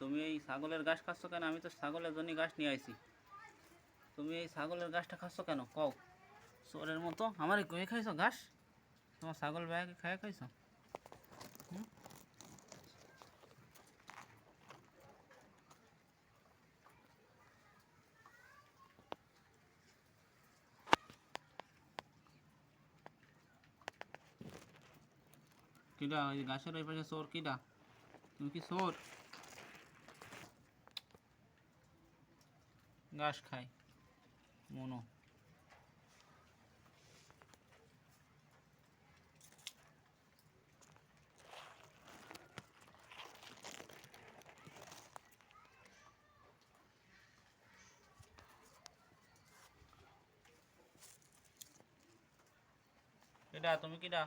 তুমি এই ছাগলের ঘাস খাচ্ছ কেন? আমি তো ছাগলের জন্য ঘাস নিয়ে আইছি। তুমি এই ছাগলের ঘাসটা খাচ্ছ কেন কও? চোরের মতো আমারই কয়ে খাইছো ঘাস? তোমার ছাগল ভাইকে খাইয়ে খাইছো? হুম? কিডা ওই ঘাসের ওই পাশে চোর? কিডা? তুমি কি চোর? ঘাস খাই মনো। কিডা তুমি? কিডা?